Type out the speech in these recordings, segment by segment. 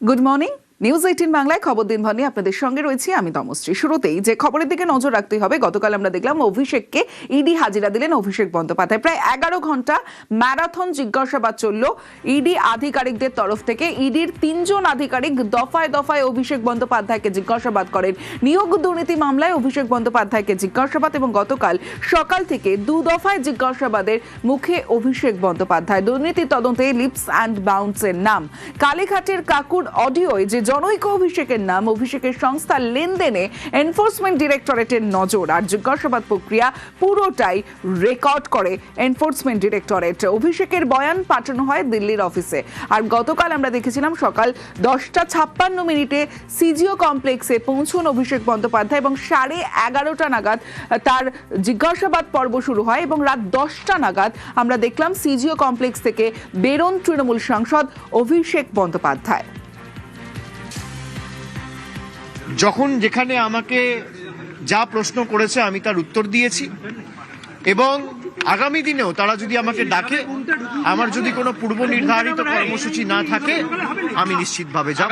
Good morning. News 18 বাংলায় খবর দিনভর নিয়ে আপনাদের সঙ্গে রয়েছি আমি তমশ্রী। শুরুতেই যে খবরের দিকে নজর রাখতে হবে, গতকাল আমরা দেখলাম অভিষেককে ইডি হাজিরা দিলেন অভিষেক বন্দ্যোপাধ্যায়। প্রায় 11 ঘন্টা ম্যারাথন জিজ্ঞাসাবাদ চলল ইডি আধিকারিকদের তরফ থেকে। ইডির 3 জন আধিকারিক দফায় দফায় অভিষেক বন্দ্যোপাধ্যায়কে জিজ্ঞাসাবাদ করেন। নিয়োগ দুর্নীতি মামলায় অভিষেক বন্দ্যোপাধ্যায়কে জিজ্ঞাসাবাদ এবং গতকাল সকাল থেকে 2 দফায় জিজ্ঞাসাবাদের মুখে অভিষেক বন্দ্যোপাধ্যায়। দুর্নীতি তদন্তে লিপস অ্যান্ড বাউন্সের নাম, কালীঘাটের কাকুর অডিওয় যে জনৈক অভিষেকের নাম, অভিষেকের সংস্থার লেনদেনে এনফোর্সমেন্ট ডিরেক্টরেটের নজর, আর জিজ্ঞাসাবাদ প্রক্রিয়া পুরোটাই রেকর্ড করে এনফোর্সমেন্ট ডিরেক্টরেট। অভিষেকের বয়ান পাঠানো হয় দিল্লির অফিসে। আর গতকাল আমরা দেখেছিলাম সকাল 10:56 সিজিও কমপ্লেক্সে পৌঁছন অভিষেক বন্দ্যোপাধ্যায় এবং 11:30 নাগাদ তার জিজ্ঞাসাবাদ পর্ব শুরু হয় এবং রাত 10টা নাগাদ আমরা দেখলাম সিজিও কমপ্লেক্স থেকে বেরোন তৃণমূল সাংসদ অভিষেক বন্দ্যোপাধ্যায়। যখন যেখানে আমাকে যা প্রশ্ন করেছে আমি তার উত্তর দিয়েছি এবং আগামী দিনেও তারা যদি আমাকে ডাকে, আমার যদি কোনো পূর্ব নির্ধারিত কর্মসূচি না থাকে, আমি নিশ্চিতভাবে যাব।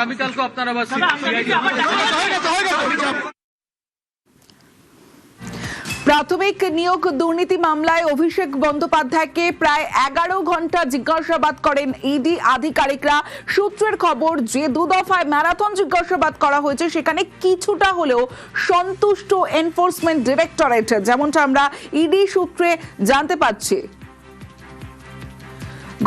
প্রাথমিক নিয়োগ দুর্নীতি মামলায় অভিষেক বন্দ্যোপাধ্যায়কে প্রায় 11 ঘন্টা জিজ্ঞাসাবাদ করেন ইডি আধিকারিকরা। সূত্রের খবর, যে 2 দফায় ম্যারাথন জিজ্ঞাসাবাদ করা হয়েছে সেখানে কিছুটা হলেও সন্তুষ্ট এনফোর্সমেন্ট ডিরেক্টরেট, যেমনটা আমরা ইডি সূত্রে জানতে পাচ্ছি।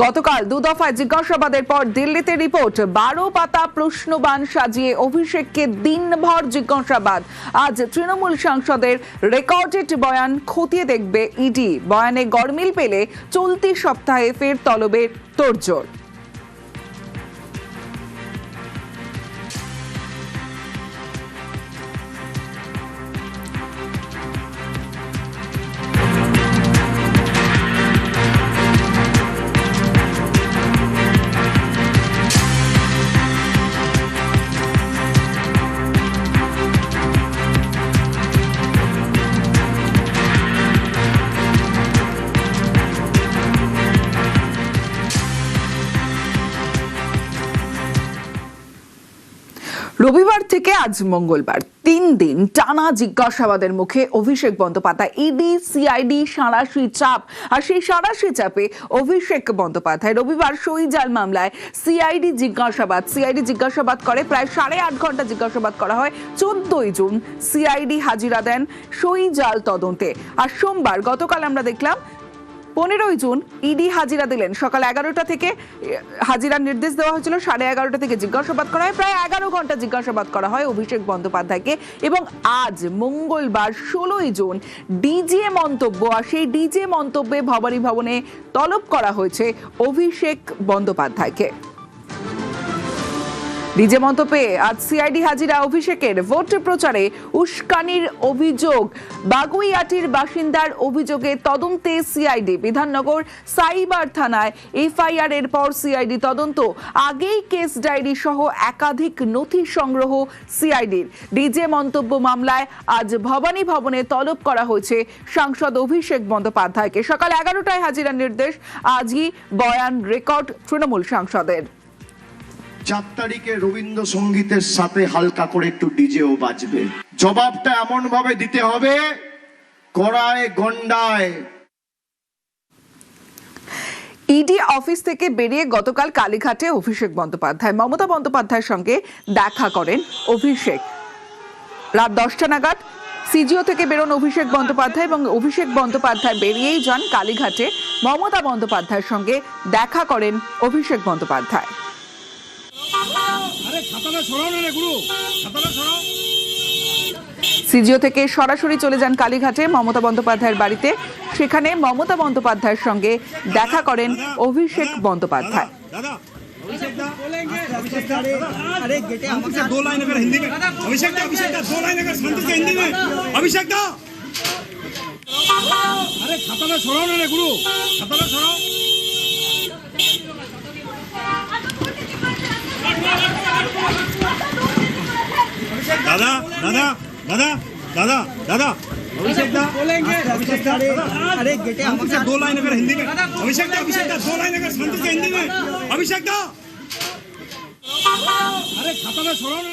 গতকাল 2 দফায় জিজ্ঞাসাবাদের পর দিল্লিতে রিপোর্ট, 12 পাতা প্রশ্নবাণ সাজিয়ে অভিষেককে দিনভর জিজ্ঞাসাবাদ। আজ তৃণমূল সাংসদের রেকর্ডেড বয়ান খতিয়ে দেখবে ইডি। বয়ানে গরমিল পেলে চলতি সপ্তাহে ফের তলবের তোড়জোড়। রবিবার থেকে আজ মঙ্গলবার 3 দিন টানা জিজ্ঞাসাবাদের মুখে অভিষেক বন্দ্যোপাধ্যায়। ইডি সিআইডি সাঁড়াশি চাপ, আর সেই সাঁড়াশি চাপে অভিষেক বন্দ্যোপাধ্যায়। রবিবার সইজাল মামলায় সিআইডি জিজ্ঞাসাবাদ করে প্রায় 8.5 ঘন্টা জিজ্ঞাসাবাদ করা হয়। 14 জুন সিআইডি হাজিরা দেন সইজাল তদন্তে। আর সোমবার গতকাল আমরা দেখলাম 15 জুন ইডি হাজিরা দিলেন। সকাল 11টা থেকে হাজিরার নির্দেশ দেওয়া হয়েছিল, 11:30 থেকে জিজ্ঞাসাবাদ করা হয়। প্রায় 11 ঘন্টা জিজ্ঞাসাবাদ করা হয় অভিষেক বন্দ্যোপাধ্যায়কে এবং আজ মঙ্গলবার 16 জুন ডিজে মন্তব্য, আর সেই ডিজে মন্তব্যে ভবানী ভবনে তলব করা হয়েছে অভিষেক বন্দ্যোপাধ্যায়কে। ডিজে মন্তব্যে আজ সিআইডি হাজিরা অভিষেকের। ভোট প্রচারে উস্কানির অভিযোগ, বাগুইআটির বাসিন্দার অভিযোগে তদন্তে সিআইডি। বিধাননগর সাইবার থানায় এফআইআর এর পর সিআইডি তদন্ত। আগেই কেস ডায়েরি সহ একাধিক নথি সংগ্রহ সিআইডির। ডিজে মন্তব্য মামলায় আজ ভবানী ভবনে তলব করা হয়েছে সাংসদ অভিষেক বন্দ্যোপাধ্যায়কে। সকাল 11টায় হাজিরার নির্দেশ। আজই বয়ান রেকর্ড তৃণমূল সাংসদের। 4 তারিখে রবীন্দ্রসঙ্গীতের সাথে হালকা করে একটু ডিজেও বাজবে। জবাবটা এমন ভাবে দিতে হবে, কড়ায় গন্ডায়। ইডি অফিস থেকে বেরিয়ে গতকাল কালীঘাটে অভিষেক বন্দ্যোপাধ্যায়, মমতা বন্দ্যোপাধ্যায়ের সঙ্গে দেখা করেন অভিষেক। রাত 10টা নাগাদ সিজিও থেকে বেরোন অভিষেক বন্দ্যোপাধ্যায় এবং অভিষেক বন্দ্যোপাধ্যায় বেরিয়েই যান কালীঘাটে। মমতা বন্দ্যোপাধ্যায়ের সঙ্গে দেখা করেন অভিষেক বন্দ্যোপাধ্যায়। সিজিও থেকে সরাসরি চলে যান কালীঘাটে মমতা বন্দ্যোপাধ্যায়ের বাড়িতে। সেখানে মমতা বন্দ্যোপাধ্যায়ের সঙ্গে দেখা করেন অভিষেক বন্দ্যোপাধ্যায়। दादा दादा दादा दादा दादा अभिषेक दा बोलेंगे अभिषेक दा अरे गेटे हमसे 2 लाइन अगर हिंदी में अभिषेक दा 2 लाइन अगर शांति से हिंदी में अभिषेक दा अरे छाता में छोड़ो ना